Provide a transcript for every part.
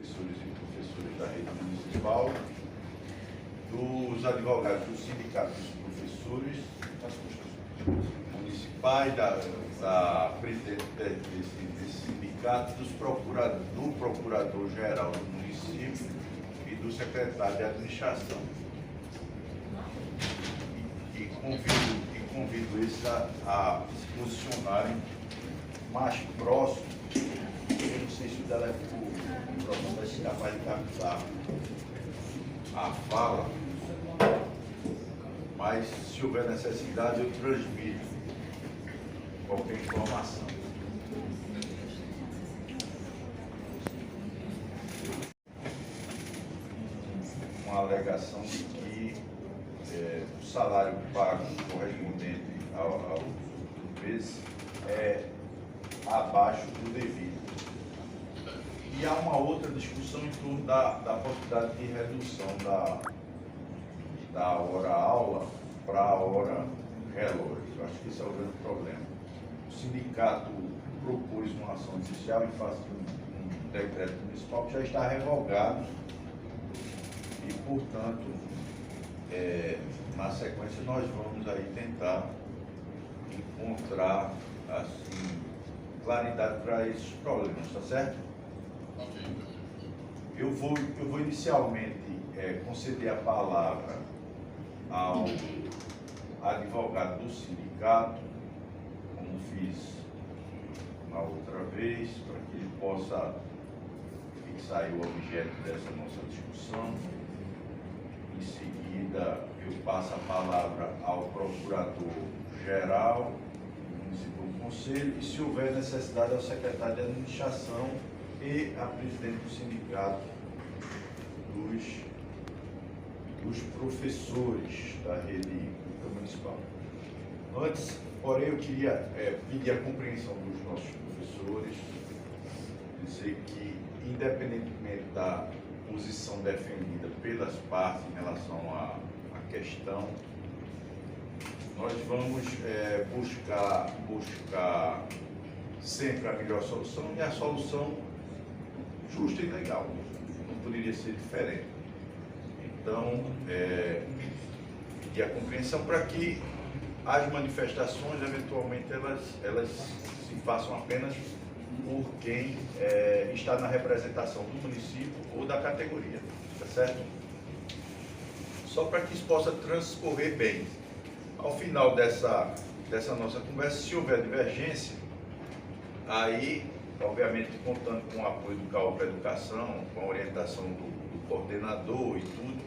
professores e professoras da rede municipal, dos advogados do sindicato dos professores municipais, da presidente desse sindicato, do procurador-geral do município e do secretário de administração. E convido eles a se posicionarem mais próximo. Eu não sei se o programa vai ser capaz de captar a fala, mas se houver necessidade eu transmito qualquer informação. Uma alegação de que o salário pago correspondente ao mês é abaixo do devido. E há uma outra discussão em torno da possibilidade de redução da hora-aula para a hora relógio. Eu acho que esse é o grande problema. O sindicato propôs uma ação judicial em face de um decreto municipal que já está revogado e, portanto, na sequência nós vamos aí tentar encontrar assim, claridade para esses problemas, tá certo? Eu vou inicialmente conceder a palavra ao advogado do sindicato, como fiz na outra vez, para que ele possa fixar aí o objeto dessa nossa discussão. Em seguida, eu passo a palavra ao procurador-geral do município do conselho e, se houver necessidade, ao secretário de administração e a presidente do sindicato dos professores da rede pública municipal. Antes, porém, eu queria pedir a compreensão dos nossos professores, dizer que, independentemente da posição defendida pelas partes em relação à questão, nós vamos buscar sempre a melhor solução, e a solução justa e legal, não poderia ser diferente. Então, e a compreensão para que as manifestações, eventualmente, elas se façam apenas por quem está na representação do município ou da categoria, tá certo? Só para que isso possa transcorrer bem. Ao final dessa nossa conversa, se houver divergência, aí, obviamente, contando com o apoio do CAU para a Educação, com a orientação do coordenador e tudo,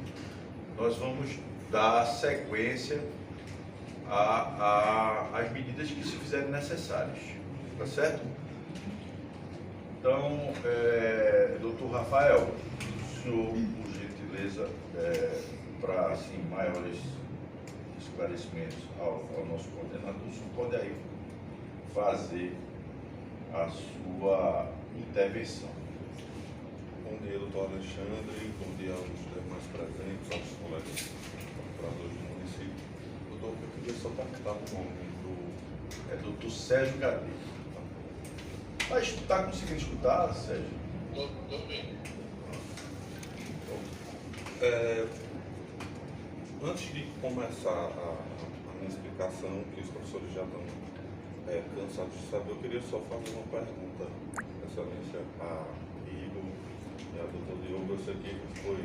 nós vamos dar sequência às medidas que se fizerem necessárias, tá certo? Então, doutor Rafael, o senhor, por gentileza, para assim, maiores esclarecimentos ao nosso coordenador, o senhor pode aí fazer a sua intervenção. Bom dia, doutor Alexandre, bom dia aos demais presentes, aos colegas procuradores do município. Doutor, eu queria só captar o nome do... Doutor Sérgio Gadeiro. Mas está conseguindo escutar, Sérgio? Estou bem. Antes de começar a minha explicação, que os professores já estão cansados de saber, eu queria só fazer uma pergunta, Excelência, a Igor e a doutora Diogo. Eu sei que foi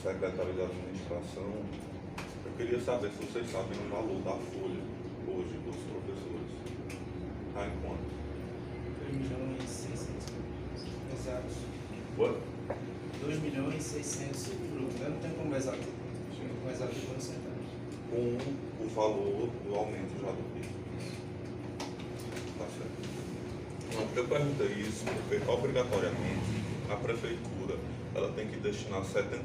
secretário de administração. Eu queria saber se vocês sabem o valor da folha hoje dos professores. Está em quanto? 2.600.000. Exato. Quanto? 2.600.000. Eu não tenho como exato. Chega com exato de quantos centavos. Com o valor do aumento já do PIB. Tá certo. Não, eu perguntei isso porque, obrigatoriamente, a prefeitura ela tem que destinar 70%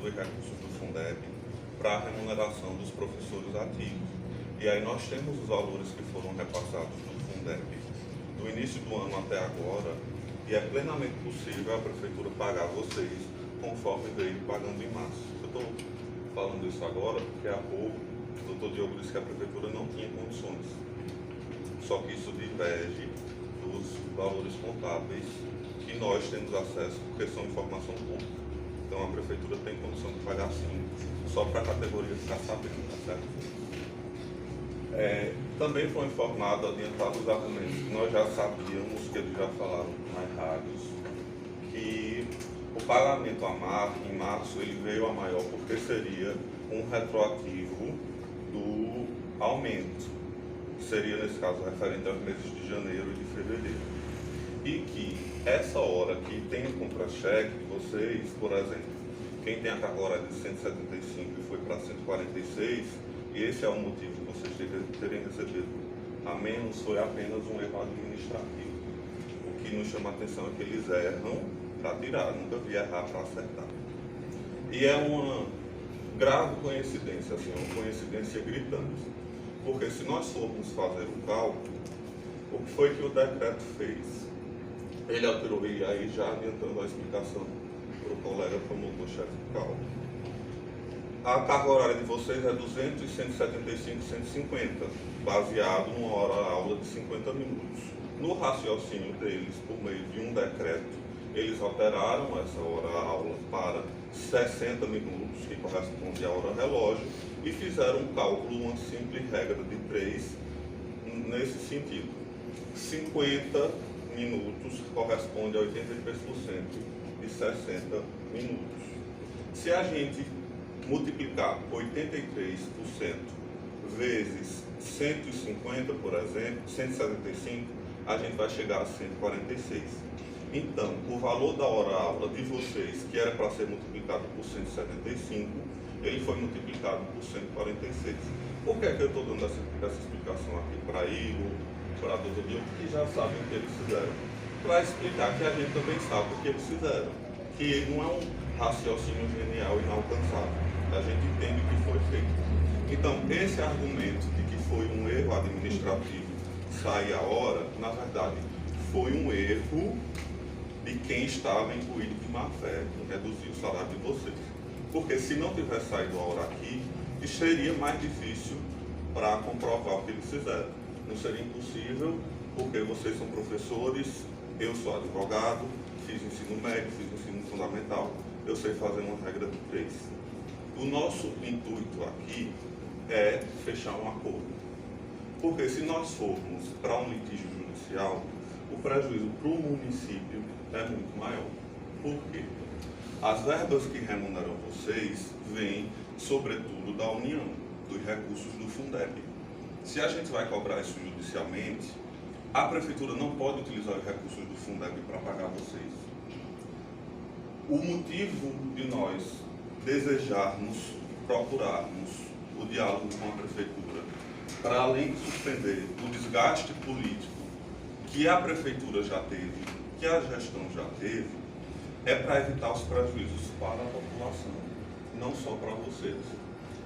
dos recursos do Fundeb para a remuneração dos professores ativos. E aí nós temos os valores que foram repassados do Fundeb do início do ano até agora, e é plenamente possível a prefeitura pagar vocês conforme veio pagando em março. Eu estou falando isso agora porque há pouco o doutor Diogo disse que a prefeitura não tinha condições. Só que isso diverge do dos valores contábeis que nós temos acesso, porque são informação pública. Então a prefeitura tem condição de pagar sim, só para a categoria ficar sabendo, tá certo? Também foi informado, adiantado os argumentos que nós já sabíamos, que eles já falaram nas rádios, que o pagamento em março ele veio a maior porque seria um retroativo do aumento, que seria nesse caso referente aos meses de janeiro e de fevereiro. E que essa hora que tem o contra-cheque de vocês, por exemplo, quem tem a carga horária de 175 e foi para 146, e esse é o motivo de vocês terem recebido a menos, foi apenas um erro administrativo. O que nos chama a atenção é que eles erram para tirar, nunca vi errar para acertar. E é uma grave coincidência, assim, uma coincidência gritante. Porque se nós formos fazer o cálculo, o que foi que o decreto fez? Ele alterou, e aí já adiantando a explicação para o colega promotor-chefe de cálculo. A carga horária de vocês é 200, 175, 150, baseado numa hora-aula de 50 minutos. No raciocínio deles, por meio de um decreto, eles alteraram essa hora-aula para 60 minutos, que corresponde à hora-relógio, e fizeram um cálculo, uma simples regra de 3, nesse sentido. 50 minutos corresponde a 83% de 60 minutos. Se a gente multiplicar 83% vezes 150, por exemplo, 175, a gente vai chegar a 146. Então, o valor da hora-aula de vocês, que era para ser multiplicado por 175, ele foi multiplicado por 146. Por que é que eu estou dando essa explicação aqui para Igor, para a doutora Diogo, que já sabem o que eles fizeram? Para explicar que a gente também sabe o que eles fizeram, que não é um raciocínio genial inalcançável. A gente entende o que foi feito. Então, esse argumento de que foi um erro administrativo sair a hora, na verdade, foi um erro de quem estava imbuído de má fé em reduzir o salário de vocês. Porque se não tivesse saído a hora aqui, seria mais difícil para comprovar o que eles fizeram. Não seria impossível, porque vocês são professores, eu sou advogado, fiz ensino médio, fiz ensino fundamental, eu sei fazer uma regra de 3. O nosso intuito aqui é fechar um acordo. Porque se nós formos para um litígio judicial, o prejuízo para o município é muito maior. Por quê? As verbas que remuneram vocês vêm, sobretudo, da União, dos recursos do Fundeb. Se a gente vai cobrar isso judicialmente, a Prefeitura não pode utilizar os recursos do Fundeb para pagar vocês. O motivo de nós desejarmos, procurarmos o diálogo com a Prefeitura, para além de suspender o desgaste político que a Prefeitura já teve, que a gestão já teve, é para evitar os prejuízos para a população, não só para vocês.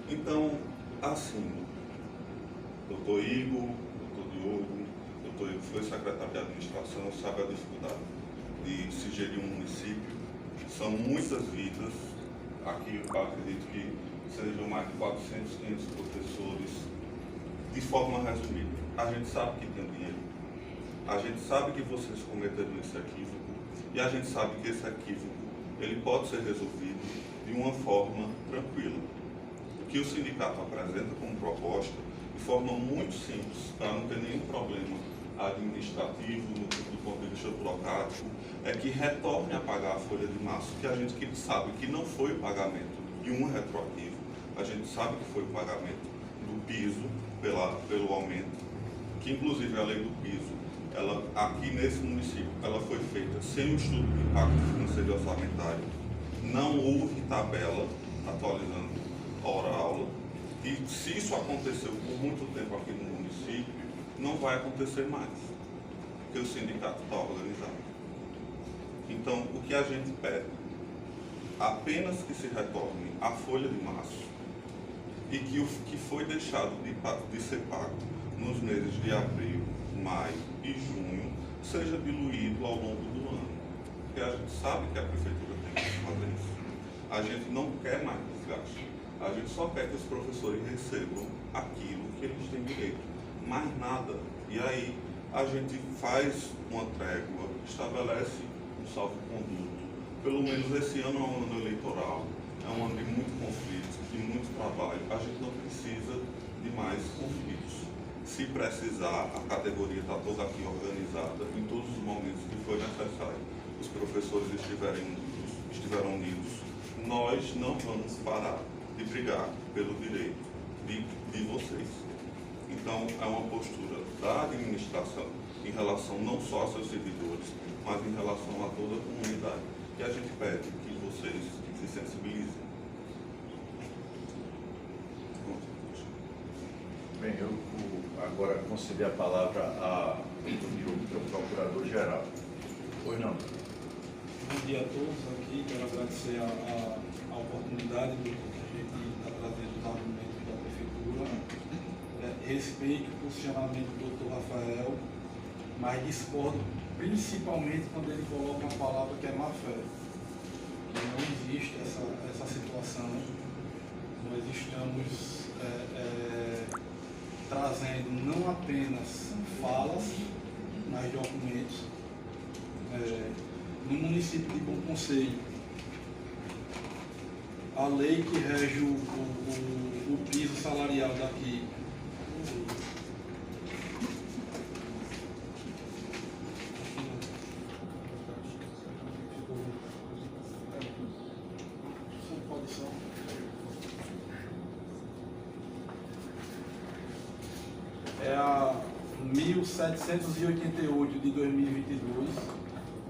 Então, assim, doutor Igor, doutor Diogo, doutor Igor foi secretário de administração, sabe a dificuldade de se gerir um município. São muitas vidas, aqui eu acredito que sejam mais de 400, 500 professores. De forma resumida, a gente sabe que tem dinheiro, a gente sabe que vocês cometeram esse equívoco, e a gente sabe que esse equívoco ele pode ser resolvido de uma forma tranquila. O que o sindicato apresenta como proposta, de forma muito simples, para não ter nenhum problema administrativo, do ponto de vista burocrático, é que retorne a pagar a folha de março, que a gente sabe que não foi o pagamento de um retroativo, a gente sabe que foi o pagamento do piso pelo aumento, que inclusive a lei do piso, ela, aqui nesse município, ela foi feita sem o estudo de impacto financeiro e orçamentário, não houve tabela atualizando hora-aula, e se isso aconteceu por muito tempo aqui no município, não vai acontecer mais, porque o sindicato está organizado. Então, o que a gente pede? Apenas que se retorne a folha de março e que o que foi deixado de ser pago nos meses de abril, maio e junho seja diluído ao longo do ano. Porque a gente sabe que a Prefeitura tem que fazer isso. A gente não quer mais desgaste. A gente só quer que os professores recebam aquilo que eles têm direito. Mais nada. E aí, a gente faz uma trégua, estabelece um salvo-conduto. Pelo menos esse ano é um ano eleitoral, é um ano de muito conflito, de muito trabalho. A gente não precisa de mais conflitos. Se precisar, a categoria está toda aqui organizada em todos os momentos que foi necessário. Os professores estiveram unidos. Nós não vamos parar de brigar pelo direito de vocês. Então, é uma postura da administração em relação não só aos seus servidores, mas em relação a toda a comunidade, que a gente pede que vocês se sensibilizem. Bem, eu agora conceder a palavra ao procurador-geral. Pois não. Bom dia a todos aqui, quero agradecer a oportunidade que a gente está trazendo os argumentos da Prefeitura. Respeito o posicionamento do Dr. Rafael, mas discordo principalmente quando ele coloca uma palavra que é má-fé. Não existe essa situação. Nós estamos trazendo não apenas falas, mas documentos. No município de Bom Conselho, a lei que rege o piso salarial daqui é a 1788 de 2022,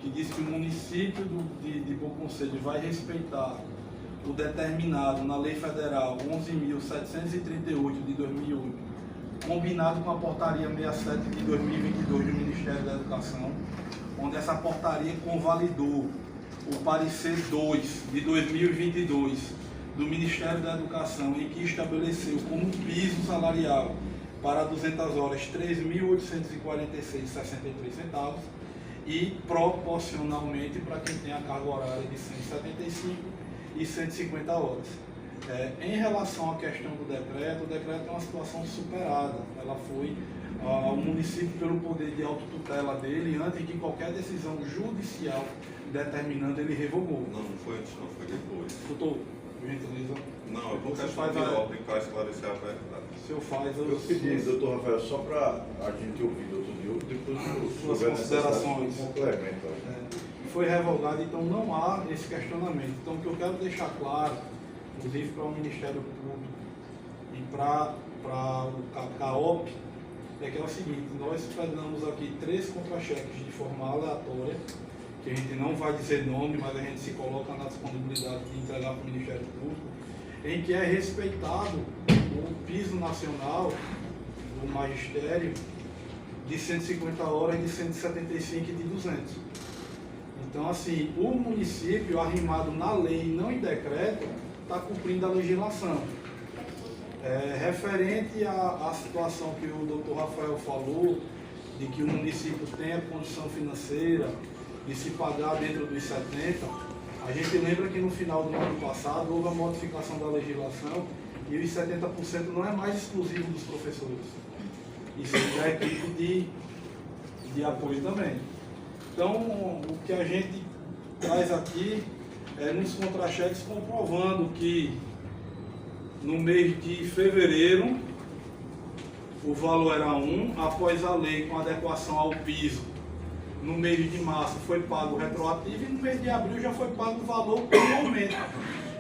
que diz que o município de Bom Conselho vai respeitar o determinado na Lei Federal 11.738 de 2008, combinado com a Portaria 67 de 2022 do Ministério da Educação, onde essa portaria convalidou o parecer 2 de 2022 do Ministério da Educação, em que estabeleceu como piso salarial para 200 horas R$ 3.846,63 centavos e proporcionalmente para quem tem a carga horária de 175 e 150 horas. Em relação à questão do decreto, o decreto é uma situação superada. Ela foi ao município pelo poder de autotutela dele, antes de qualquer decisão judicial determinando, ele revogou. Não foi antes, não, foi depois. Doutor, por gentileza. Não, eu vou Você questão faz de a- ordem para esclarecer a verdade. O senhor faz Eu pedi, doutor Rafael, só para a gente ouvir, doutor Diogo, depois Suas houver necessidade considerações. de um complemento. Foi revogado, então não há esse questionamento. Então, o que eu quero deixar claro, inclusive para o Ministério Público e para o CAOP, é que é o seguinte: nós pegamos aqui 3 contra-cheques de forma aleatória, que a gente não vai dizer nome, mas a gente se coloca na disponibilidade de entregar para o Ministério Público, em que é respeitado o piso nacional do magistério de 150 horas, de 175 e de 200. Então, assim, o município, arrimado na lei e não em decreto, está cumprindo a legislação. Referente à situação que o doutor Rafael falou, de que o município tem a condição financeira de se pagar dentro dos 70, a gente lembra que no final do ano passado houve a modificação da legislação e os 70% não é mais exclusivo dos professores. Isso é a equipe de apoio também. Então, o que a gente traz aqui é nos contra-cheques comprovando que no mês de fevereiro o valor era 1, após a lei com adequação ao piso, no mês de março foi pago retroativo e no mês de abril já foi pago o valor com aumento.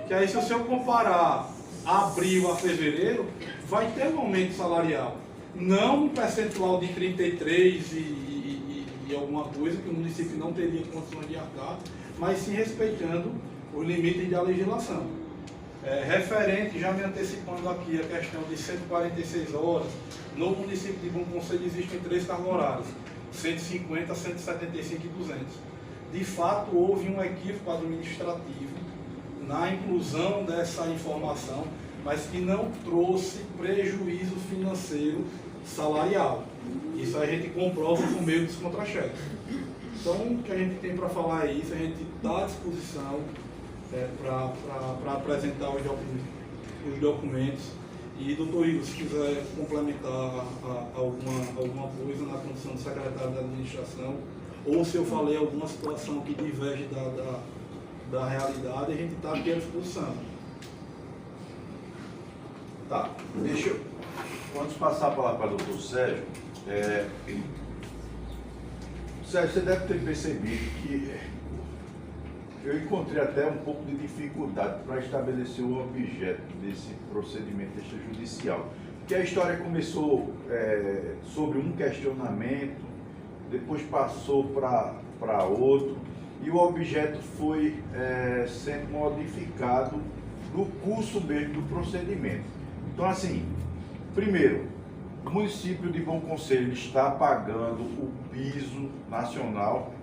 Que aí, se o senhor comparar abril a fevereiro, vai ter um aumento salarial. Não um percentual de 33 e alguma coisa que o município não teria condições de arcar, mas sim respeitando os limites da legislação. Referente, já me antecipando aqui, a questão de 146 horas, no município de Bom Conselho existem 3 cargas horárias, 150, 175 e 200. De fato, houve um equívoco administrativo na inclusão dessa informação, mas que não trouxe prejuízo financeiro salarial. Isso a gente comprova por meio dos contra-cheques. Então, o que a gente tem para falar é isso, a gente está à disposição para apresentar os documentos E, doutor Igor, se quiser complementar alguma coisa na condição de secretário da administração, ou se eu falei alguma situação que diverge da realidade, a gente está aqui à disposição. Tá, deixa eu, antes de passar a palavra para o doutor Sérgio, Sérgio, você deve ter percebido que eu encontrei até um pouco de dificuldade para estabelecer o objeto desse procedimento extrajudicial. Porque a história começou sobre um questionamento, depois passou para outro, e o objeto foi sendo modificado no curso mesmo do procedimento. Então, assim, primeiro, o município de Bom Conselho está pagando o piso nacional?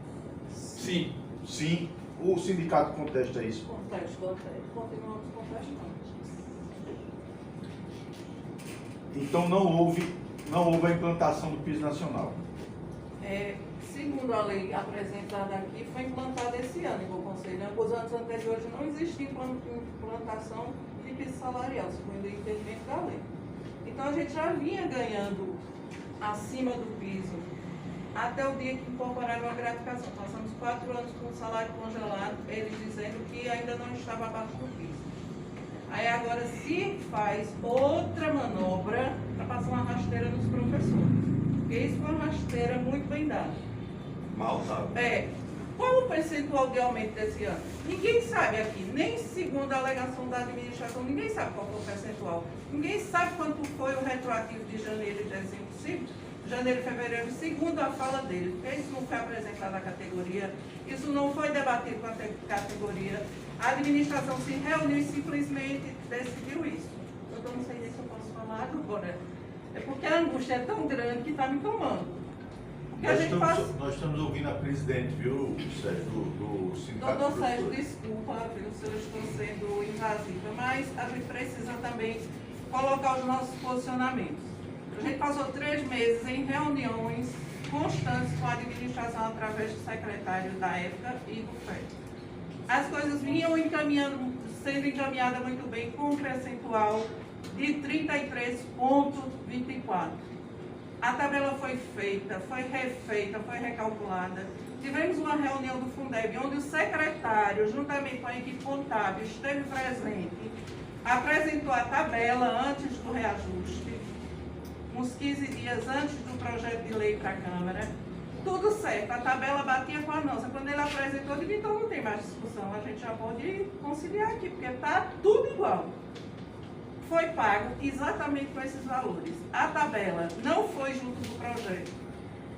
Sim. Sim. O sindicato contesta isso? Continuamos contestando. Então não houve a implantação do piso nacional? Segundo a lei apresentada aqui, foi implantada esse ano em Bom Conselho. Os anos anteriores não existia implantação de piso salarial, segundo o entendimento da lei. Então a gente já vinha ganhando acima do piso até o dia que incorporaram a gratificação. Passamos 4 anos com o salário congelado, eles dizendo que ainda não estava abaixo do piso. Aí agora se faz outra manobra para passar uma rasteira nos professores. Porque isso foi uma rasteira muito bem dada. Mal dado. Qual o percentual de aumento desse ano? Ninguém sabe aqui, nem segundo a alegação da administração, ninguém sabe qual foi o percentual. Ninguém sabe quanto foi o retroativo de janeiro e dezembro, janeiro e fevereiro, segundo a fala deles, porque isso não foi apresentado à categoria, isso não foi debatido com a categoria. A administração se reuniu e simplesmente decidiu isso. Eu não sei nem se eu posso falar agora. É porque a angústia é tão grande que está me tomando. Nós estamos ouvindo a presidente, viu, Sérgio, do sindicato. Doutor Sérgio, desculpa, viu, se eu estou sendo invasiva, mas a gente precisa também colocar os nossos posicionamentos. A gente passou 3 meses em reuniões constantes com a administração através do secretário da época e do FED. As coisas vinham sendo encaminhadas muito bem com um percentual de 33,24. A tabela foi feita, foi refeita, foi recalculada. Tivemos uma reunião do Fundeb, onde o secretário, juntamente com a equipe contábil, esteve presente, apresentou a tabela antes do reajuste, uns 15 dias antes do projeto de lei para a Câmara. Tudo certo, a tabela batia com a nossa. Quando ele apresentou, eu digo, então não tem mais discussão, a gente já pode conciliar aqui, porque está tudo igual. Foi pago exatamente com esses valores. A tabela não foi junto do projeto.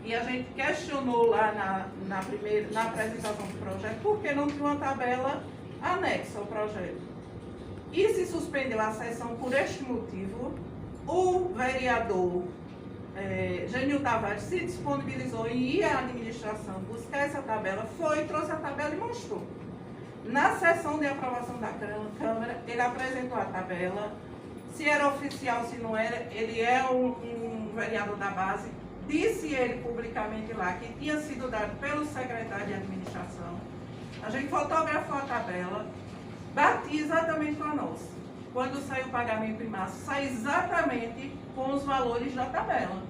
E a gente questionou lá na apresentação do projeto por que não tinha uma tabela anexa ao projeto. E se suspendeu a sessão por este motivo. O vereador Genil Tavares se disponibilizou em ir à administração buscar essa tabela, trouxe a tabela e mostrou. Na sessão de aprovação da Câmara, ele apresentou a tabela. Se era oficial, se não era, ele é um vereador da base, disse ele publicamente lá que tinha sido dado pelo secretário de administração. A gente fotografou a tabela, batia exatamente com a nossa. Quando saiu o pagamento em março, sai exatamente com os valores da tabela.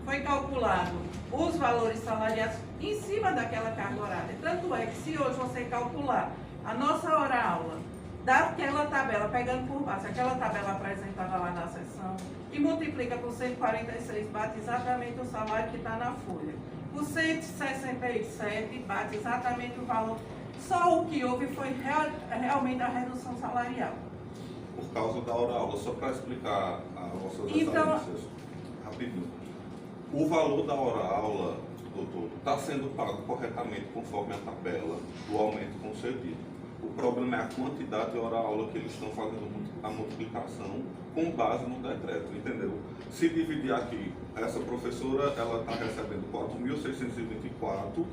Foi calculado os valores salariados em cima daquela carga horária. Tanto é que se hoje você calcular a nossa hora-aula, daquela tabela, pegando por base aquela tabela apresentada lá na sessão, e multiplica por 146, bate exatamente o salário que está na folha. Por 167, bate exatamente o valor. Só o que houve foi realmente a redução salarial. Por causa da hora-aula, só para explicar a vossas excelências, rapidinho. O valor da hora-aula, doutor, está sendo pago corretamente conforme a tabela do aumento concedido. O problema é a quantidade de hora-aula que eles estão fazendo a multiplicação com base no decreto, entendeu? Se dividir aqui, essa professora ela está recebendo 4.624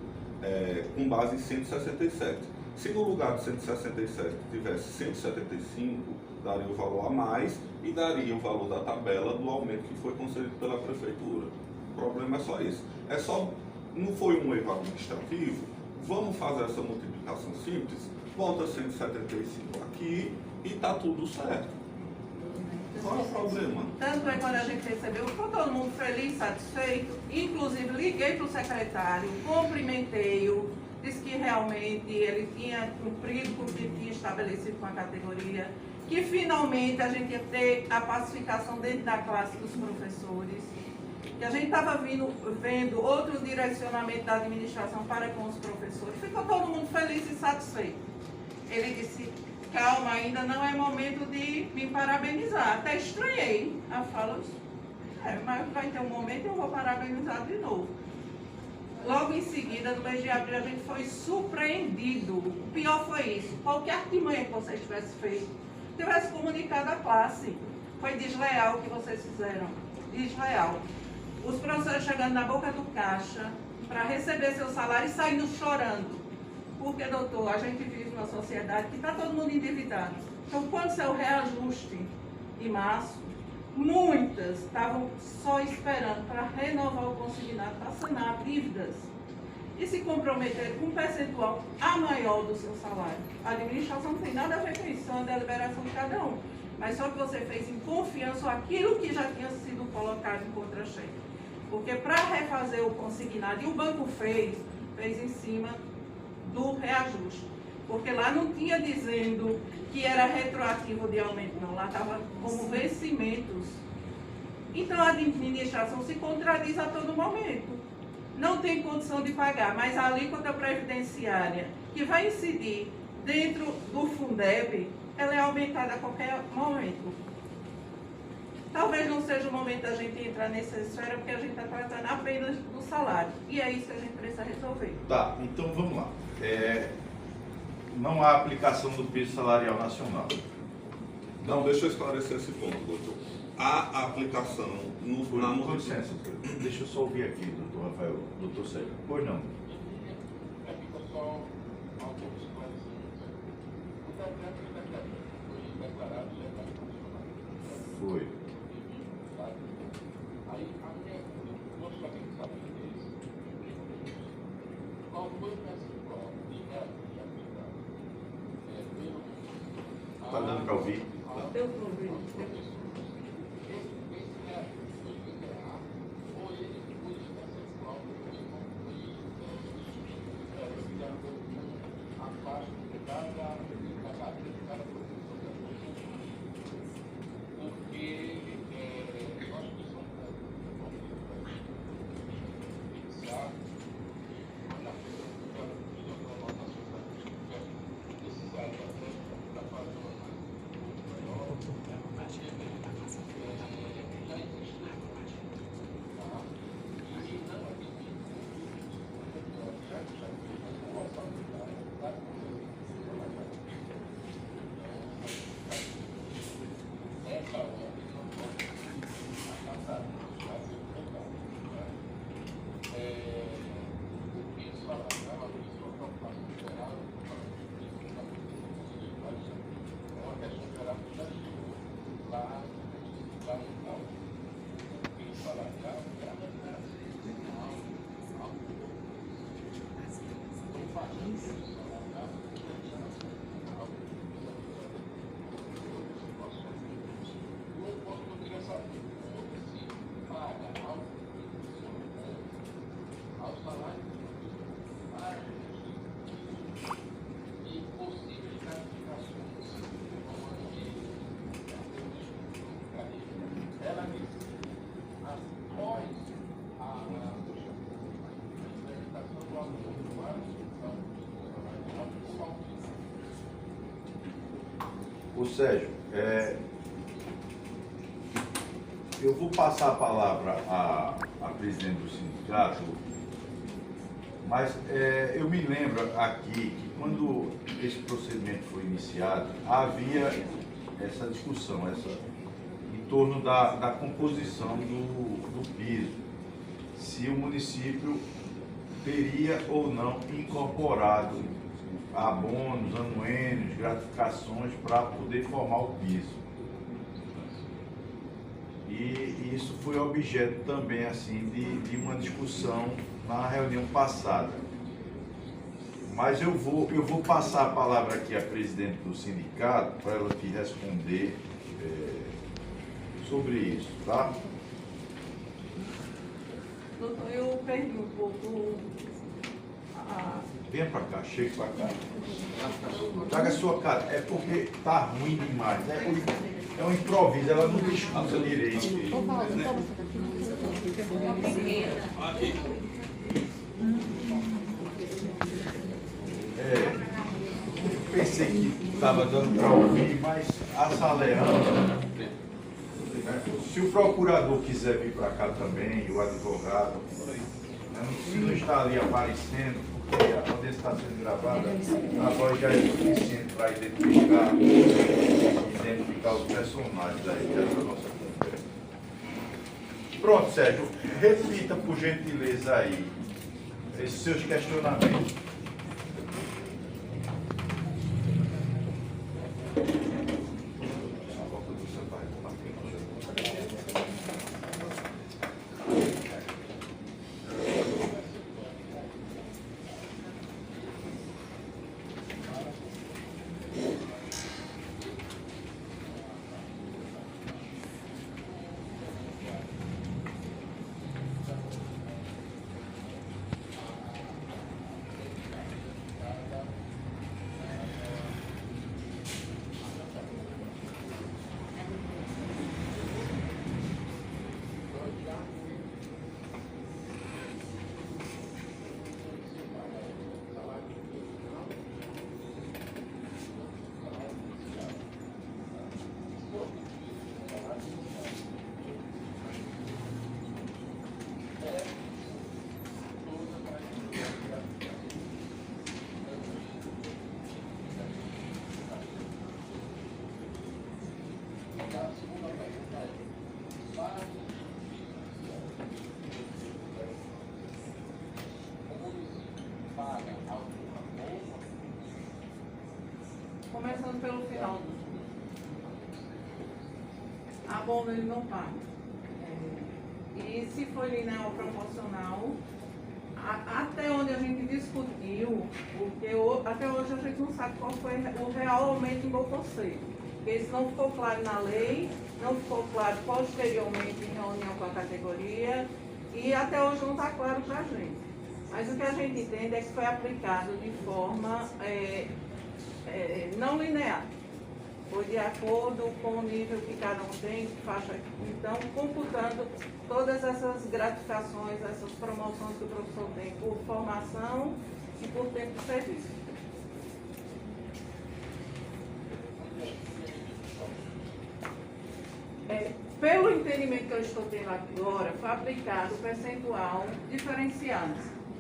com base em 167. Se no lugar de 167 tivesse 175, daria o valor a mais e daria o valor da tabela do aumento que foi concedido pela prefeitura. O problema é só isso. Não foi um erro administrativo, vamos fazer essa multiplicação simples, volta 175 aqui e está tudo certo. Qual é o problema? Tanto é quando a gente recebeu, ficou todo mundo feliz, satisfeito. Inclusive, liguei para o secretário, cumprimentei-o, disse que realmente ele tinha cumprido com o que tinha estabelecido com a categoria, que finalmente a gente ia ter a pacificação dentro da classe dos professores, que a gente estava vendo outro direcionamento da administração para com os professores. Ficou todo mundo feliz e satisfeito. Ele disse: calma, ainda não é momento de me parabenizar. Até estranhei a fala, mas vai ter um momento e eu vou parabenizar de novo. Logo em seguida, no mês de abril, a gente foi surpreendido. O pior foi isso. Qualquer artimanha que vocês tivessem feito, tivesse comunicado à classe. Foi desleal o que vocês fizeram. Desleal. Os professores chegando na boca do caixa para receber seu salário e saindo chorando. Porque, doutor, a gente vive numa sociedade que está todo mundo endividado. Então, quando saiu o reajuste em março, muitas estavam só esperando para renovar o consignado, para sanar dívidas. E se comprometeram com um percentual a maior do seu salário. A administração não tem nada a ver com isso, é uma deliberação de cada um. Mas só que você fez em confiança aquilo que já tinha sido colocado em contra-cheque. Porque para refazer o consignado, e o banco fez em cima do reajuste. Porque lá não tinha dizendo que era retroativo de aumento, não. Lá estava como vencimentos. Então a administração se contradiz a todo momento. Não tem condição de pagar, mas a alíquota previdenciária que vai incidir dentro do Fundeb, ela é aumentada a qualquer momento. Talvez não seja o momento da gente entrar nessa esfera, porque a gente está tratando apenas do salário. E é isso que a gente precisa resolver. Tá, então vamos lá. Não há aplicação do piso salarial nacional. Não, deixa eu esclarecer esse ponto, doutor. Há aplicação Com licença, deixa eu só ouvir aqui, doutor Rafael, doutor Sérgio. Pois não. Foi. Está dando para ouvir? Deu para ouvir. Ô Sérgio, eu vou passar a palavra à presidente do sindicato, mas eu me lembro aqui que quando esse procedimento foi iniciado, havia essa discussão em torno da composição do piso, se o município teria ou não incorporado abonos, anuênios, gratificações para poder formar o piso. E isso foi objeto também assim de uma discussão na reunião passada. Mas eu vou passar a palavra aqui à presidente do sindicato para ela te responder sobre isso, tá? Doutor, eu perdi um pouco Venha pra cá, chega pra cá. Traga a sua cara. É porque tá ruim demais. É um improviso, ela nunca escuta direito. Eu pensei que estava dando para ouvir, mas assalando. Se o procurador quiser vir para cá também, e o advogado, se não está ali aparecendo, porque a audiência está sendo gravada, a voz já é suficiente para identificar os personagens aí dessa nossa conversa. Pronto, Sérgio, repita por gentileza aí esses seus questionamentos. Começando pelo final. Abono ele não paga. E se for linear ou proporcional, até onde a gente discutiu, porque até hoje a gente não sabe qual foi o real aumento em bom conselho. Porque isso não ficou claro na lei, não ficou claro posteriormente em reunião com a categoria, e até hoje não está claro para a gente. Mas o que a gente entende é que foi aplicado de forma não linear. Foi de acordo com o nível que cada um tem, faixa. Então, computando todas essas gratificações, essas promoções que o professor tem por formação e por tempo de serviço. Pelo entendimento que eu estou tendo agora, foi aplicado o percentual diferenciado,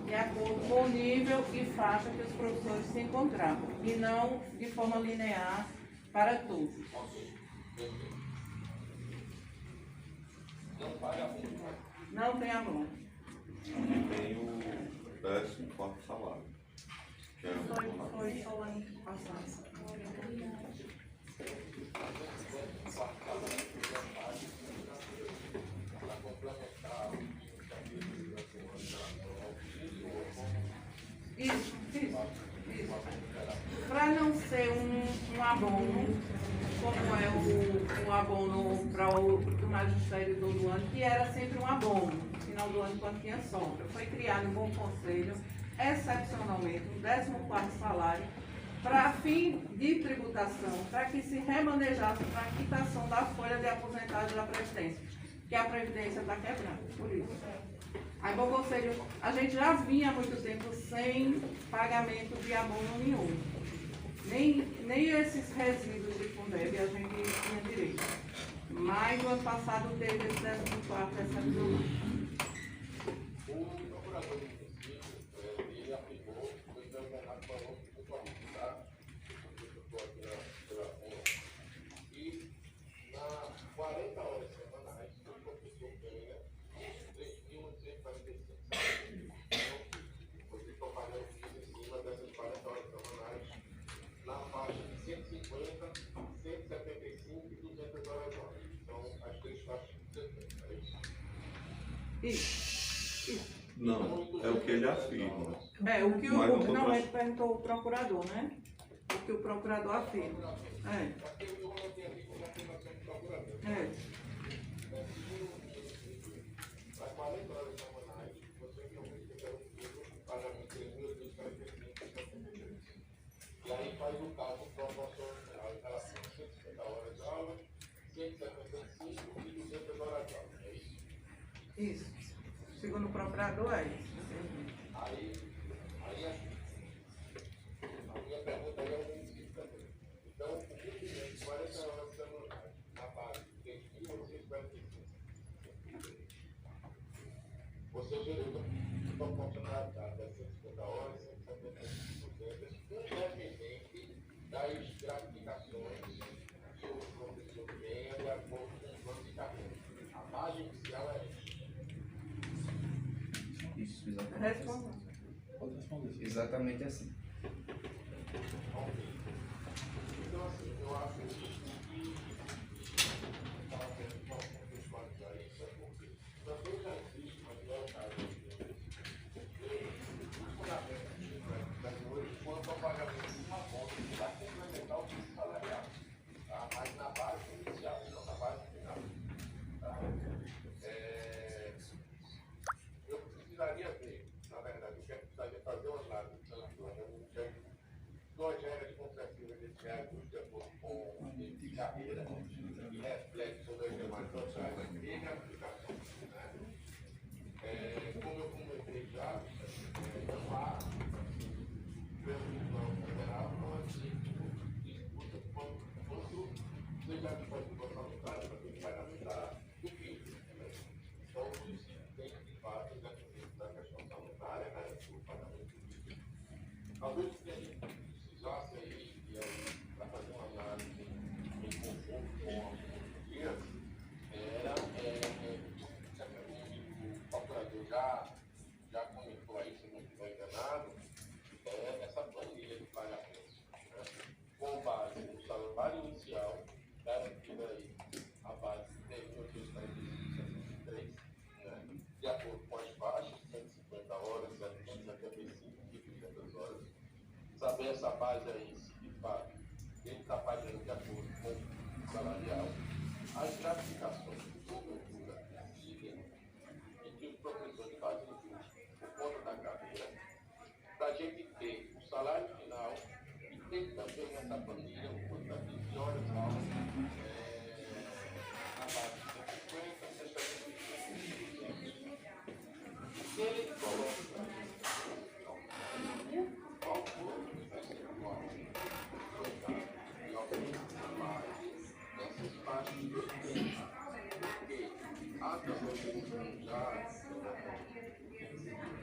de acordo com o nível e faixa que os professores se encontravam, e não de forma linear para todos. Não tem abono. Tem o 14º salário. Que é Foi só o ano passado. Isso. Para não ser um abono, como é o abono para o magistério do ano, que era sempre um abono, no final do ano, quando tinha sombra. Foi criado um bom conselho, excepcionalmente, um 14º salário, para fim de tributação, para que se remanejasse para a quitação da folha de aposentagem da Previdência, que a Previdência está quebrada, por isso. Aí, bom conselho, a gente já vinha há muito tempo sem pagamento de abono nenhum. Nem esses resíduos de Fundeb a gente tinha direito. Mas no ano passado teve esse 14º excepcional. O procurador do município, ele afirmou, foi determinado para o nosso tá? Eu estou aqui pela e nas 40 horas semanais, o professor ganha 3.145. Vocês estão pagando em cima dessas 40 horas semanais na faixa de 150, 175 e 200 horas. Então, as três faixas de 170. Isso. Não, é o que ele afirma. O que não é que perguntou o procurador, né? O que o procurador afirma. 40 horas semanais, você realmente tem um pagamento de R$ 3.245,52. E aí faz o cálculo proporcional em relação a 150 horas de aula, 175 e 200 horas de aula. É isso? Isso. Segundo o procurador, é isso. Aí a minha pergunta aí é o município também. Então, o cumprimento de 40 horas semanais na base de 3.845. Você gerou proporcionalidade das 150 horas, 175, 200, independente das gratificações que o professor tenha de acordo com o plano de carreira. A base inicial é essa. Isso, exatamente. Responda. Pode responder. Exatamente assim. Ok. Então, assim, eu acho que estava querendo contextualizar isso, é porque também já existe, mas não é o caso o fundamento hoje quanto ao pagamento de uma conta que vai complementar o piso salarial, tá? Mas na base inicial, não na base final. Tá? Eu precisaria ver, na verdade, eu precisaria fazer uma análise duas regras compressivas desse reajuste de acordo com a lei de carreira e reflete sobre as demais sociais e aplicações. Como eu comentei já, não há, pelo plano federal, não há disputa quanto seja a disposição sanitária para ter que pagar do PIB. Então, o município tem que, de fato, independente da questão sanitária, garantir o pagamento do PIB. Talvez que a gente precisasse aí, e aí, para fazer uma análise em conjunto com alguns dias, era o procurador já comentou aí, se não estiver enganado, essa planilha de pagamentos, né? Com base no salário inicial, garantido aí a base de 3.845,63, né? De acordo com as faixas, 150 horas, 775 e 200 horas. Saber essa base aí, se de fato ele está pagando de acordo com o salarial, as gratificações de cobertura e que os professores fazem por conta da carreira, para a gente ter o salário final e ter também essa planilha, o quantitativo de horas de aula na base de 150, 175. Se ele coloca qual for o percentual e aumenta mais nessas faixas de 80, porque a Constituição já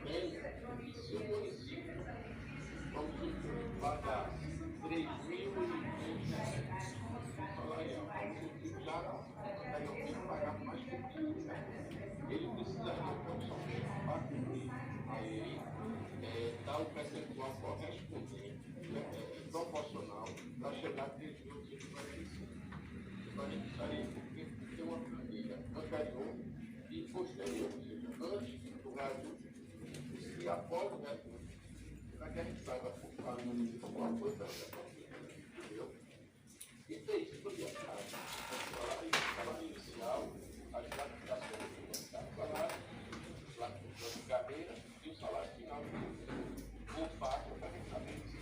tem, se o município, vamos supor, pagar R$ 3.500 salarial, o município já não tem que pagar mais que isso. Ele precisaria, proporcionalmente, para cumprir a lei, dar o percentual correspondente, proporcional, para chegar a 3.845. Então, a gente precisaria ter uma planilha anterior e posterior, ou seja, antes do reajuste e após o reajuste, para que a gente saiba por qual foi essa planilha, entendeu? E ter isso tudo o salário inicial, as gratificações do salário, de carreira e o salário final. O fato para a gente saber se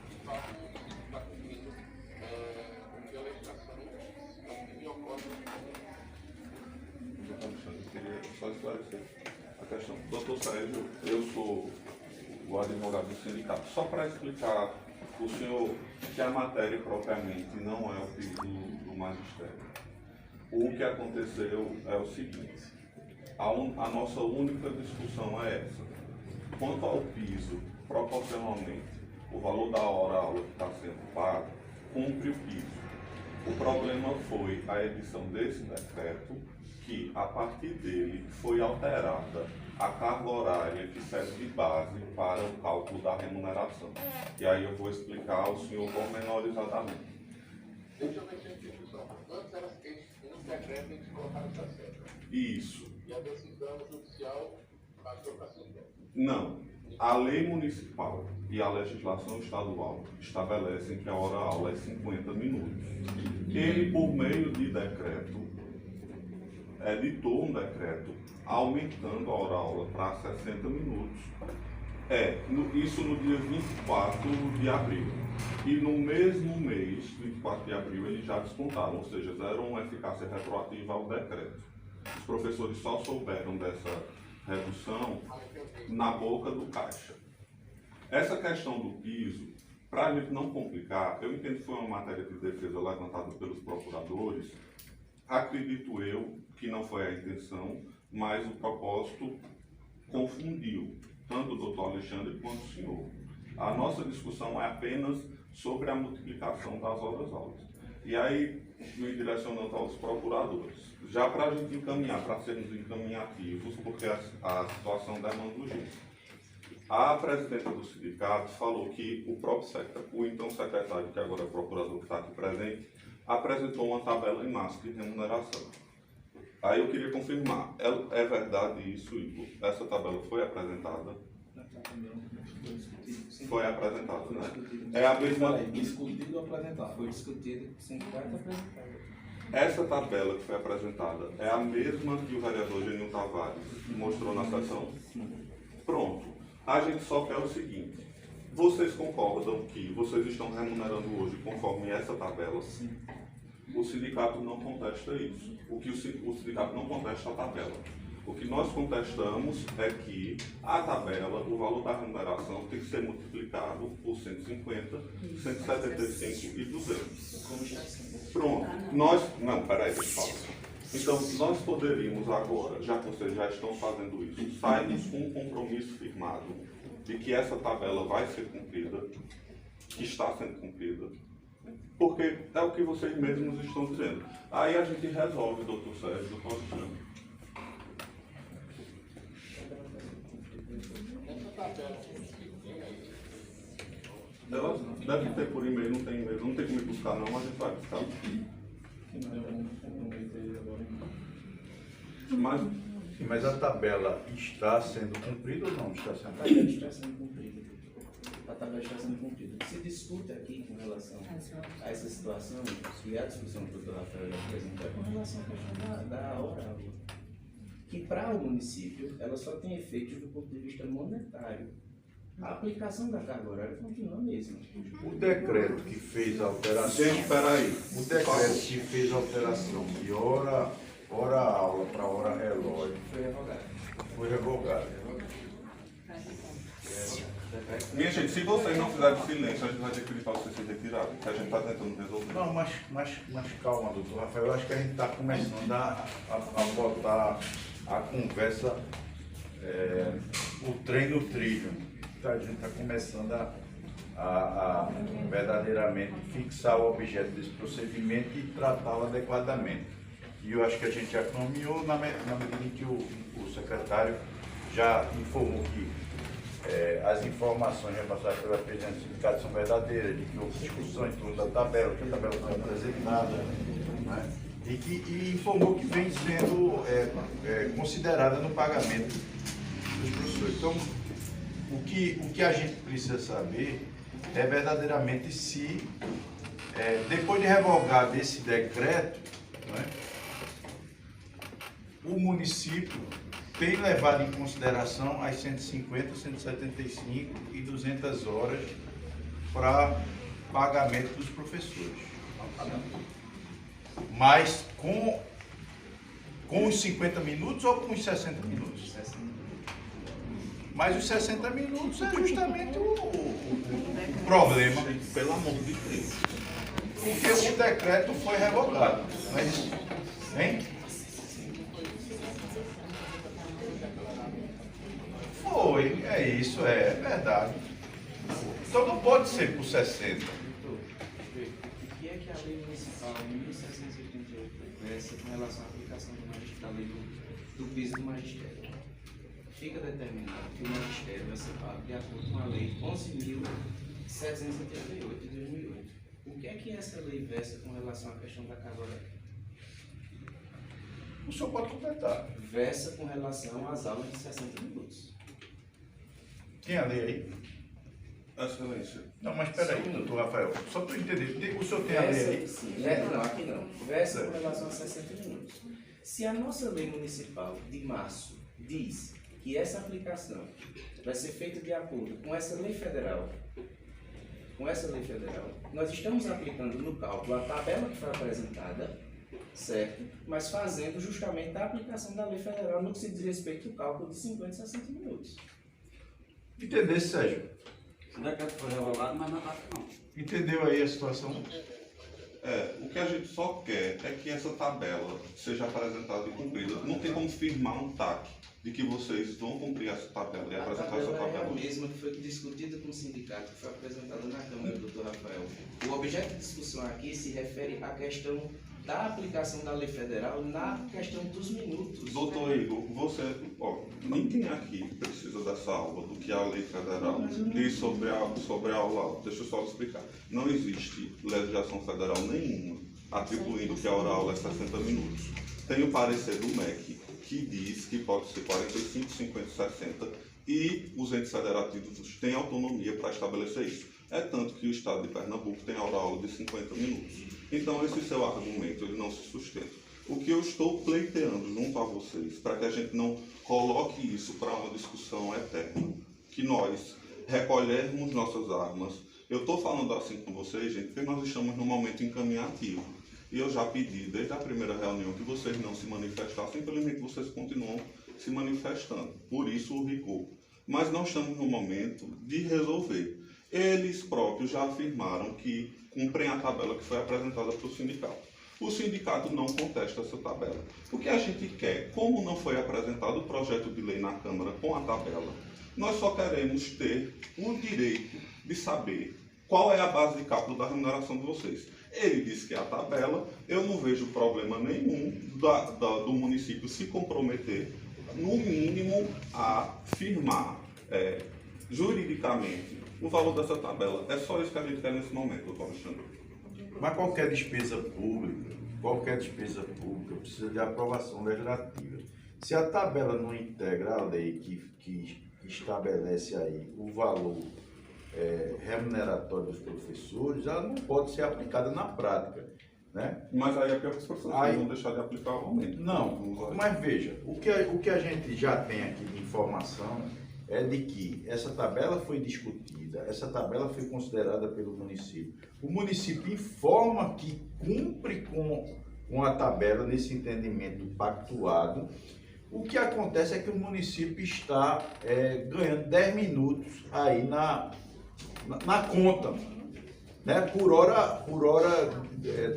de fato o município está cumprindo o que a legislação me ocorre. Eu queria só esclarecer a questão. Doutor Sérgio, eu sou o advogado do sindicato. Só para explicar o senhor que a matéria propriamente não é o pedido do magistério. O que aconteceu é o seguinte: a nossa única discussão é essa. Quanto ao piso, proporcionalmente, o valor da hora-aula que está sendo pago cumpre o piso. O problema foi a edição desse decreto, que a partir dele foi alterada a carga horária que serve de base para o cálculo da remuneração. E aí eu vou explicar ao senhor pormenorizadamente. Deixa eu ver se eu entendi só. Antes era um decreto eles colocaram 60. Isso. E a decisão judicial passou para 50. Não. A lei municipal e a legislação estadual estabelecem que a hora-aula é 50 minutos. Ele, por meio de decreto, editou um decreto aumentando a hora-aula para 60 minutos. Isso no dia 24 de abril. E no mesmo mês, 24 de abril, eles já descontaram, ou seja, deram uma eficácia retroativa ao decreto. Os professores só souberam dessa redução na boca do caixa. Essa questão do piso, para a gente não complicar, eu entendo que foi uma matéria de defesa levantada pelos procuradores. Acredito eu que não foi a intenção, mas o propósito confundiu tanto o doutor Alexandre quanto o senhor. A nossa discussão é apenas sobre a multiplicação das horas-aulas. E aí, me direcionando aos procuradores, já para a gente encaminhar, para sermos encaminhativos, porque a situação demanda urgência. A presidenta do sindicato falou que o próprio o então secretário, que agora é o procurador que está aqui presente, apresentou uma tabela em massa de remuneração. Aí eu queria confirmar, é verdade isso, Igor? Essa tabela foi apresentada? Foi apresentada, né? É a mesma... Discutido ou apresentado? Foi discutido, sim, vai apresentado. Essa tabela que foi apresentada é a mesma que o vereador Genil Tavares mostrou na sessão? Pronto. A gente só quer o seguinte, vocês concordam que vocês estão remunerando hoje conforme essa tabela? Sim. O sindicato não contesta isso. O sindicato não contesta a tabela. O que nós contestamos é que a tabela, o valor da remuneração tem que ser multiplicado por 150, 175 e 200. Pronto. Não, peraí, deixa eu falar. Então, nós poderíamos agora, já que vocês já estão fazendo isso, sairmos com um compromisso firmado de que essa tabela vai ser cumprida, que está sendo cumprida, porque é o que vocês mesmos estão dizendo. Aí a gente resolve, doutor Sérgio, doutor Alexandre. Ela deve ter por e-mail, não tem e-mail, não tem como me buscar não, mas a gente vai buscar. Mas a tabela está sendo cumprida ou não está sendo A tabela está sendo cumprida. A tabela está sendo cumprida. O que se discute aqui com relação a essa situação, e a discussão que o doutor Rafael apresentou, é com relação à questão da hora, que para o município ela só tem efeitos do ponto de vista monetário. A aplicação da carga horária continua a mesma. O decreto que fez a alteração. Gente, peraí. O decreto que fez a alteração de hora aula para hora relógio Foi revogado. foi revogado. Minha gente, se vocês não fizerem silêncio, a gente vai ter que pedir para vocês se retirarem, que a gente está tentando resolver. Não, mas calma, doutor Rafael, eu acho que a gente está começando a botar a conversa, o trem no trilho. A gente está começando a verdadeiramente fixar o objeto desse procedimento e tratá-lo adequadamente. E eu acho que a gente já caminhou na medida em que o secretário já informou que as informações repassadas pela presidente do sindicato são verdadeiras, de que houve discussão em torno da tabela, que a tabela foi apresentada, né? E informou que vem sendo considerada no pagamento dos professores. Então, o que a gente precisa saber é verdadeiramente se, depois de revogado esse decreto, né, o município tem levado em consideração as 150, 175 e 200 horas para pagamento dos professores. Mas com os 50 minutos ou com os 60 minutos? Mas os 60 minutos é justamente o problema. Pelo amor de Deus. Porque o decreto foi revogado. Não é isso? Hein? Foi, é isso, é verdade. Então não pode ser por 60. O que é que a lei municipal 1788 versa com relação à aplicação da lei do piso do magistério? Fica determinado que o magistério vai ser pago de acordo com a lei 11.788 de 2008. O que é que essa lei versa com relação à questão da carga horária? O senhor pode completar. Versa com relação às aulas de 60 minutos. Tem a lei aí? Excelência. Não, mas espera aí, doutor Rafael. Só para eu entender. O senhor tem a lei aí? Sim, não, aqui não. Versa com relação a 60 minutos. Se a nossa lei municipal de março diz que essa aplicação vai ser feita de acordo com essa lei federal, nós estamos aplicando no cálculo a tabela que foi apresentada, certo? Mas fazendo justamente a aplicação da lei federal no que se diz respeito ao cálculo de 50 e 60 minutos. Entendeu, Sérgio? O decreto foi revelado, mas não não. Entendeu aí a situação? O que a gente só quer é que essa tabela seja apresentada e cumprida. Não tem como firmar um TAC de que vocês vão cumprir essa tabela e A apresentar essa tabela é a tabela. mesma que foi discutida com o sindicato, que foi apresentada na Câmara do Dr. Rafael. O objeto de discussão aqui se refere à questão da aplicação da lei federal na questão dos minutos. Doutor Igor, ninguém aqui precisa dessa aula do que é a lei federal e sobre a aula. Deixa eu só explicar. Não existe legislação federal nenhuma atribuindo que a hora aula é 60 minutos. Tem o parecer do MEC, que diz que pode ser 45, 50, 60, e os entes federativos têm autonomia para estabelecer isso. É tanto que o Estado de Pernambuco tem a hora aula de 50 minutos. Então, esse seu argumento ele não se sustenta. O que eu estou pleiteando junto a vocês, para que a gente não coloque isso para uma discussão eterna, que nós recolhermos nossas armas. Eu estou falando assim com vocês, gente, porque nós estamos num momento encaminhativo. E eu já pedi, desde a primeira reunião, que vocês não se manifestassem, simplesmente vocês continuam se manifestando. Por isso o rigor. Mas nós estamos no momento de resolver. Eles próprios já afirmaram que cumprem a tabela que foi apresentada para o sindicato. O sindicato não contesta essa tabela. O que a gente quer, como não foi apresentado o projeto de lei na Câmara com a tabela, nós só queremos ter o direito de saber qual é a base de cálculo da remuneração de vocês. Ele disse que é a tabela, eu não vejo problema nenhum do município se comprometer, no mínimo, a firmar juridicamente o valor dessa tabela. É só isso que a gente quer nesse momento, doutor Alexandre. Mas qualquer despesa pública precisa de aprovação legislativa. Se a tabela não integra a lei que estabelece aí o valor remuneratório dos professores, ela não pode ser aplicada na prática, né? Mas aí é pior que os professores vão deixar de aplicar o aumento. Não, mas veja, o que a gente já tem aqui de informação é de que essa tabela foi discutida, essa tabela foi considerada pelo município. O município informa que cumpre com a tabela nesse entendimento pactuado. O que acontece é que o município está ganhando 10 minutos aí na conta, né, por hora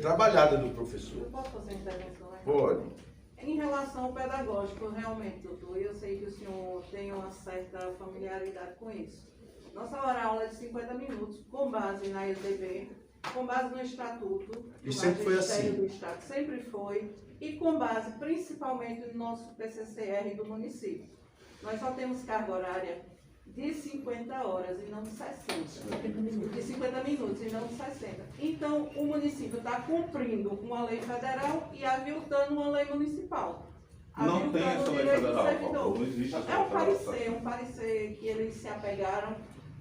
trabalhada do professor. Eu posso fazer intervenção? Pode. Em relação ao pedagógico, realmente, doutor, eu sei que o senhor tem uma certa familiaridade com isso. Nossa hora-aula é de 50 minutos, com base na LDB, com base no Estatuto do sempre foi Magistério assim. do Estado, sempre foi, e com base principalmente no nosso PCCR do município. Nós só temos carga horária de 50 horas e não de 60. De 50 minutos e não de 60. Então, o município está cumprindo uma lei federal e aviltando uma lei municipal. Não tem essa lei federal, Paulo. Não existe essa É um lei federal. parecer que eles se apegaram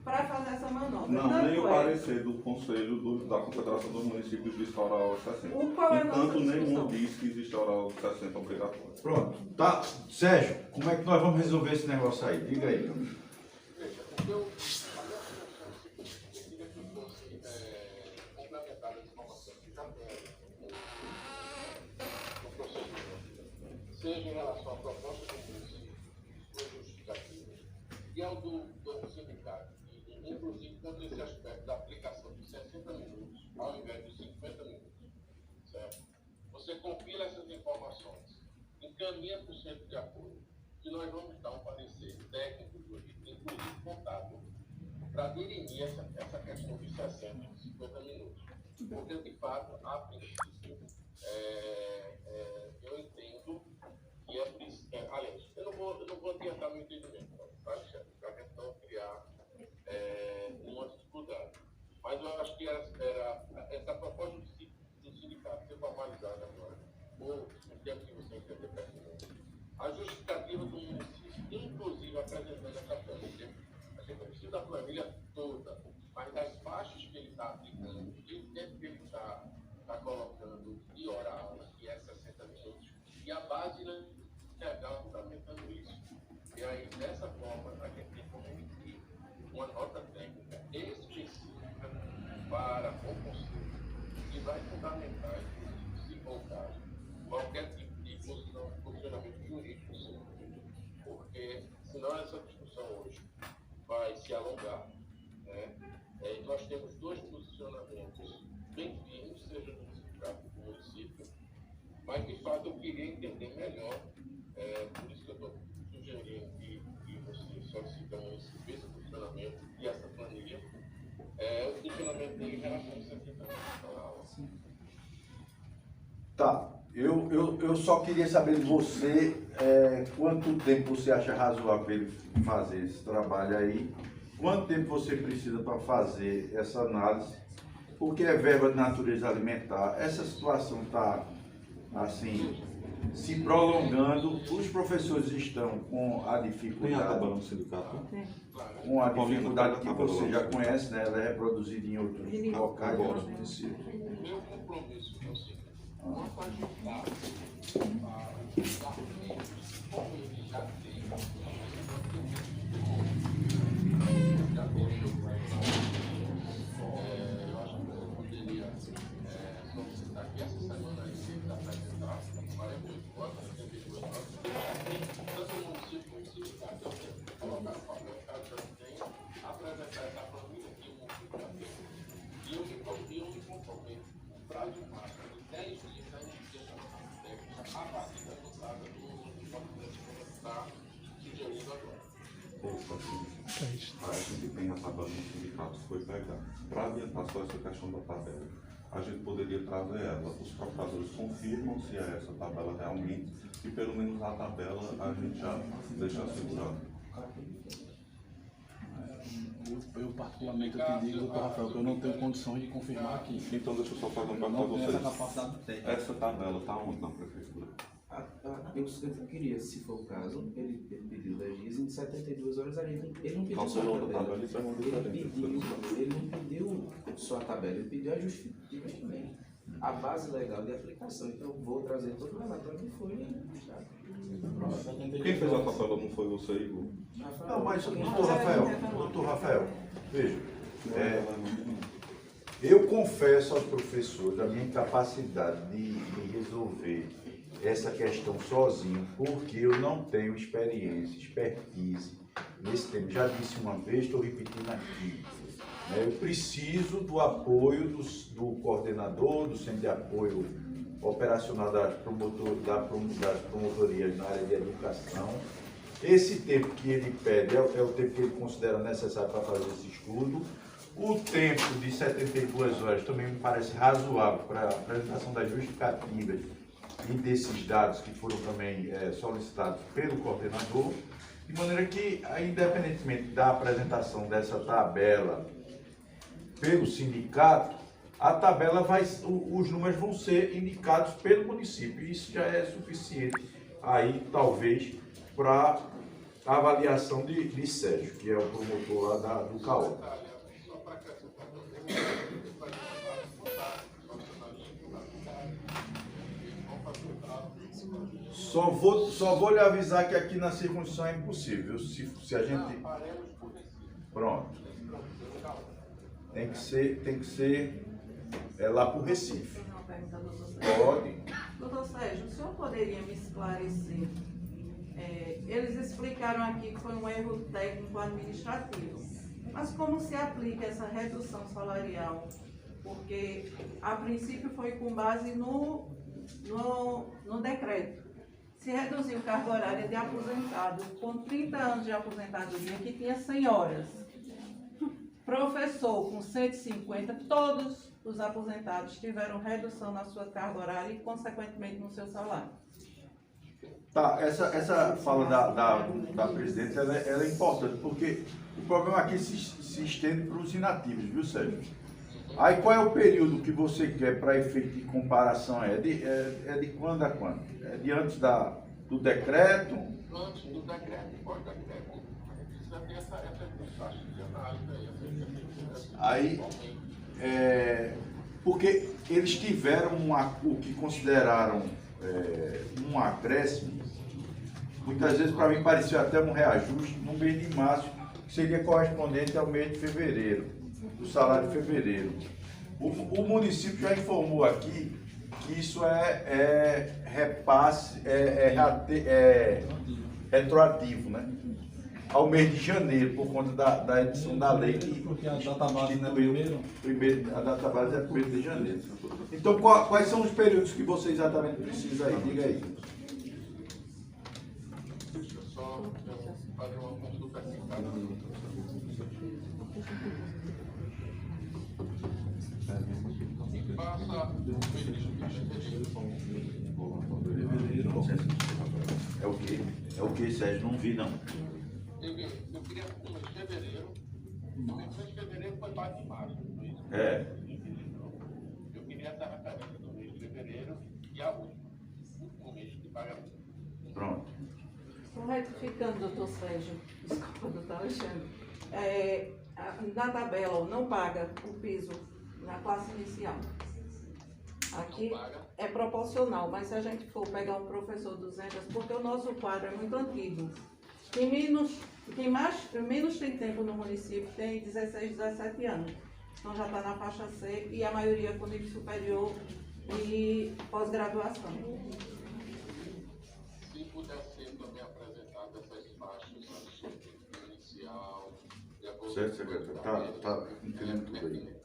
para fazer essa manobra. Não, Tanto nem o é- parecer do Conselho da Confederação dos Municípios diz que a oral é 60. Qual é a E nossa tanto nenhum discussão? diz que existe a oral de 60 obrigatória. Pronto. Tá. Sérgio, como é que nós vamos resolver esse negócio aí? Diga aí. Veja, o que eu. A minha sugestão é o seguinte: eu queria que fosse complementada a informação que já tem no procedimento, seja em relação à proposta do município, suas justificativas, e ao do sindicato. Inclusive, tanto esse aspecto da aplicação de 60 minutos ao invés de 50 minutos. Certo? Você compila essas informações, encaminha para o centro de apoio, que nós vamos dar um parecer técnico, inclusive contábil, para dirimir essa questão de 60 e 50 minutos. Porque, de fato, a princípio, eu entendo que aliás, eu não vou adiantar meu entendimento, para a gente não criar uma dificuldade. Mas eu acho que era essa proposta do sindicato ser formalizada agora, ou no tempo que você entender pertinente, a justificativa do município, inclusive apresentando essa planilha, a gente não precisa da planilha toda, mas das faixas que ele está aplicando, e o tempo que ele está colocando de hora-aula, que é profissionais fundamentais, se for o caso, qualquer tipo de posicionamento jurídico, porque senão essa discussão hoje vai se alongar, né? E nós temos dois posicionamentos bem firmes, seja no sindicato do município, mas de fato eu queria entender melhor, por isso que eu estou sugerindo que você solicita esse posicionamento e essa planilha, o posicionamento dele em relação a 70 anos. Tá, eu só queria saber de você quanto tempo você acha razoável ele fazer esse trabalho aí, quanto tempo você precisa para fazer essa análise, porque é verba de natureza alimentar, essa situação está assim, se prolongando, os professores estão com a dificuldade. Tem a tabela no sindicato? Com a dificuldade que você já conhece, né? Ela é reproduzida em outros locais do nosso município. O meu compromisso é o seguinte: quanto a ajudar os argumentos, como ele já tem, eu acho que eu poderia solicitar que essa semana aí ele apresentar 48 horas, 72 horas, tanto no município como no sindicato. Eu tenho que colocar no papel, caso eu tenha, apresentar essa família que o município já tem. E eu me comprometo, o prazo máximo de 10 dias da iniciativa técnica, a partir da entrada do documento que está sugerindo agora. A gente tem a tabela no sindicato, foi pegar. Para adiantar só essa questão da tabela, a gente poderia trazer ela. Os procuradores confirmam se é essa tabela realmente e pelo menos a tabela a gente já deixa assegurado. Eu particularmente eu te digo, doutor Rafael, que eu não tenho condições de confirmar aqui. Então deixa eu só fazer um para Não tenho essa vocês. capacidade técnica. Essa tabela está onde na prefeitura? Eu queria, se for o caso, ele pediu 10 dias, em 72 horas ele não pediu Calculou só a a tabela. tabela, isso é uma diferença. Ele não pediu só a tabela, ele pediu a justificativa também. A base legal de aplicação. Então eu vou trazer todo o relatório que foi registrado. Quem fez a tabela não foi você, Igor? Não, mas doutor Rafael, veja, eu confesso aos professores a minha incapacidade de resolver essa questão sozinho, porque eu não tenho experiência, expertise nesse tema. Já disse uma vez, estou repetindo aqui. Eu preciso do apoio do coordenador, do centro de apoio operacional das promotorias na área de educação. Esse tempo que ele pede é o tempo que ele considera necessário para fazer esse estudo. O tempo de 72 horas também me parece razoável para a apresentação das justificativas e desses dados que foram também solicitados pelo coordenador, de maneira que, independentemente da apresentação dessa tabela pelo sindicato, a tabela os números vão ser indicados pelo município. Isso já é suficiente aí, talvez, para a avaliação de Sérgio, que é o promotor lá do CAO. Só para acrescentar também, Só vou lhe avisar que aqui na circunstância é impossível. Se a gente... Pronto. Tem que ser lá para o Recife. Pode. Doutor Sérgio, o senhor poderia me esclarecer? Eles explicaram aqui que foi um erro técnico-administrativo. Mas como se aplica essa redução salarial? Porque, a princípio, foi com base no decreto. Se reduziu carga horária de aposentado com 30 anos de aposentadoria, que tinha 100 horas. Professor com 150, todos os aposentados tiveram redução na sua carga horária e, consequentemente, no seu salário. Tá, essa fala da presidente, ela é importante, porque o problema aqui se estende para os inativos, viu, Sérgio? Aí qual é o período que você quer para efeito de comparação? É de quando a quando? É de antes do decreto? Antes do decreto e pós-decreto. A gente precisa ter essa taxa de análise aí. Porque eles tiveram o que consideraram um acréscimo, muitas vezes para mim pareceu até um reajuste no mês de março, que seria correspondente ao mês de fevereiro, do salário de fevereiro. O município já informou aqui que isso é repasse, retroativo, né? Ao mês de janeiro, por conta da edição da lei que Porque a database não é a database é 1º de janeiro. Então, quais são os períodos que você exatamente precisa aí? Diga aí. Deixa eu só fazer uma consulta aqui, tá? Passa o mês de É o quê? É o quê, Sérgio? Não vi, não. Eu queria no mês de fevereiro. O mês de fevereiro foi mais de março, não é isso? É. Eu queria essa referência do mês de fevereiro e a último mês de pagamento. Pronto. Só retificando, doutor Sérgio, desculpa, doutor Alexandre, na tabela não paga o piso na classe inicial. Aqui é proporcional, mas se a gente for pegar um professor 200, porque o nosso quadro é muito antigo. Quem menos tem tempo no município tem 16, 17 anos. Então já está na faixa C e a maioria com nível superior e pós-graduação. Se puder ser também apresentado essas faixas, inicial, Certo, secretário? Tá entendendo tudo aí.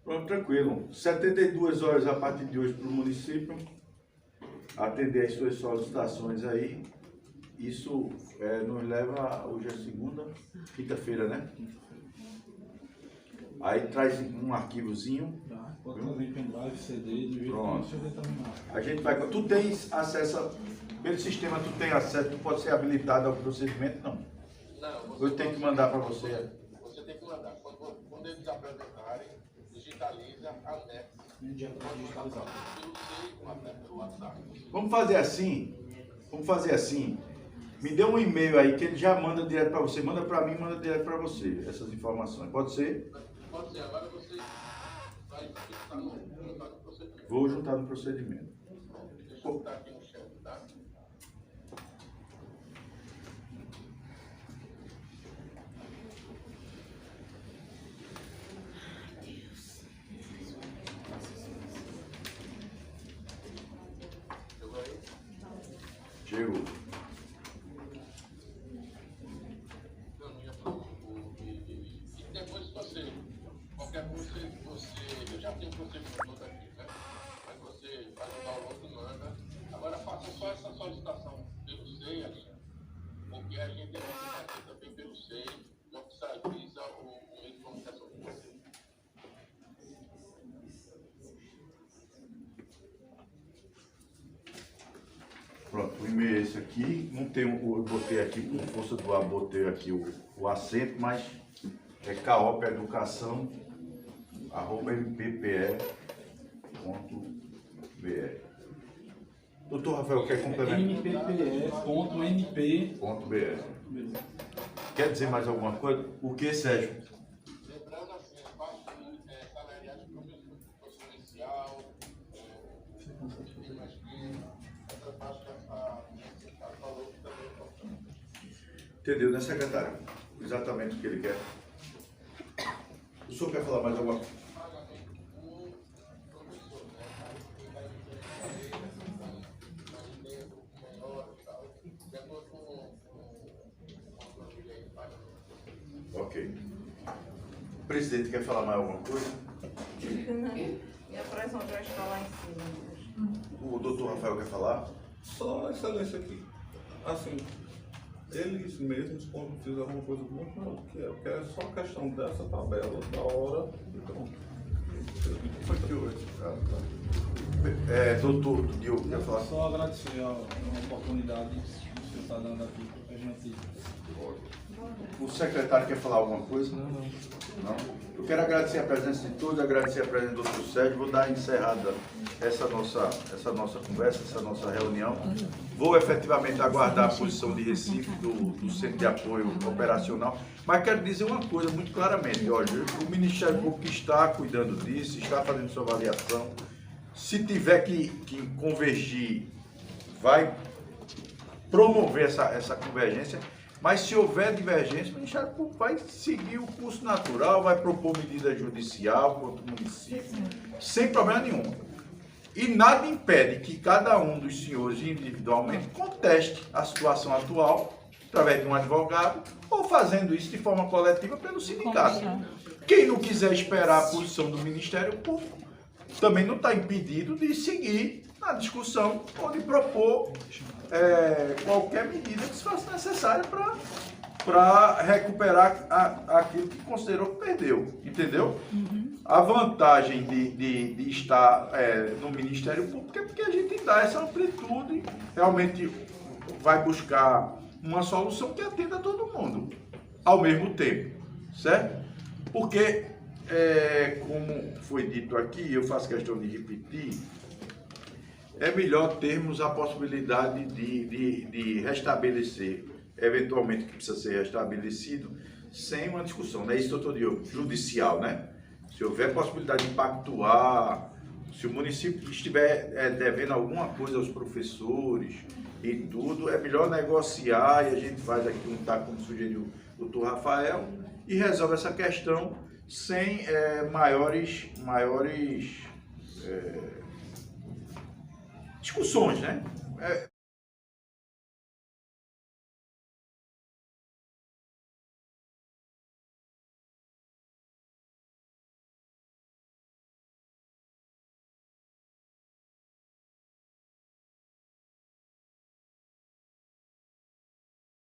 Pronto, tranquilo. 72 horas a partir de hoje para o município atender as suas solicitações aí. Isso nos leva, hoje é segunda, quinta-feira, né? Aí traz um arquivozinho. Pode trazer em pendrive, CD, de jeito Pronto. que você determinar. A gente vai. Tu tens acesso, pelo sistema tu tem acesso, tu pode ser habilitado ao procedimento? Não. Não, Eu tenho que mandar para você. Você tem que mandar. Quando eles apresentarem, digitaliza, anexa. Digitalizado. Eu sei como até pelo WhatsApp. Vamos fazer assim. Me dê um e-mail aí que ele já manda direto para você. Manda para mim, manda direto para você essas informações. Pode ser? Pode ser, agora você vai juntar no procedimento. Vou juntar no procedimento. Deixa eu botar aqui no chat, tá? Chegou aí? Chegou. E depois você, qualquer coisa, eu já tenho o procedimento todo aqui, né? Mas você faz o download e manda. Agora faça só essa solicitação pelo SEI, Alexandre, porque a gente vai fazer também pelo SEI, que oficializa o meio de comunicação com você. Pronto, o e-mail é esse aqui. Não tem, eu botei aqui, por força do ar, botei aqui o acento, mas é caopeeducação@mppe.br. Doutor Rafael, quer complementar? mppe.np.br. Quer dizer mais alguma coisa? O que, Sérgio? Lembrando assim, a parte salarial de professor inicial, tem mais que essa parte que a falou que também é importante. Entendeu, né, secretário? Exatamente o que ele quer. O senhor quer falar mais alguma coisa? Ok. O presidente quer falar mais alguma coisa? E a pressão já está lá em cima. O doutor Rafael quer falar? Só excelência aqui. Assim, eles mesmos, quando fizeram uma coisa muito melhor do que eu, que é só questão dessa tabela, da hora e pronto. Foi que hoje. Doutor Diogo, quer falar? Só agradecer a oportunidade que o senhor está dando aqui para a gente. O secretário quer falar alguma coisa? Não. Eu quero agradecer a presença de todos, agradecer a presença do doutor Sérgio. Vou dar encerrada essa nossa conversa, essa nossa reunião. Vou efetivamente aguardar a posição de Recife do Centro de Apoio Operacional. Mas quero dizer uma coisa muito claramente, olha, o Ministério Público está cuidando disso, está fazendo sua avaliação. Se tiver que convergir, vai promover essa convergência. Mas se houver divergência, o Ministério Público vai seguir o curso natural, vai propor medida judicial contra o município, sem problema nenhum. E nada impede que cada um dos senhores individualmente conteste a situação atual, através de um advogado, ou fazendo isso de forma coletiva pelo sindicato. Quem não quiser esperar a posição do Ministério Público, também não está impedido de seguir na discussão ou de propor qualquer medida que se faça necessária para recuperar aquilo que considerou que perdeu, entendeu? A vantagem de estar no Ministério Público é porque a gente dá essa amplitude, realmente vai buscar uma solução que atenda a todo mundo, ao mesmo tempo, certo? Porque, como foi dito aqui, eu faço questão de repetir, é melhor termos a possibilidade de restabelecer, eventualmente, que precisa ser restabelecido, sem uma discussão, não é isso que eu estou dizendo, judicial, né? Se houver possibilidade de pactuar, se o município estiver devendo alguma coisa aos professores e tudo, é melhor negociar e a gente faz aqui como sugeriu o doutor Rafael, e resolve essa questão sem maiores discussões, né?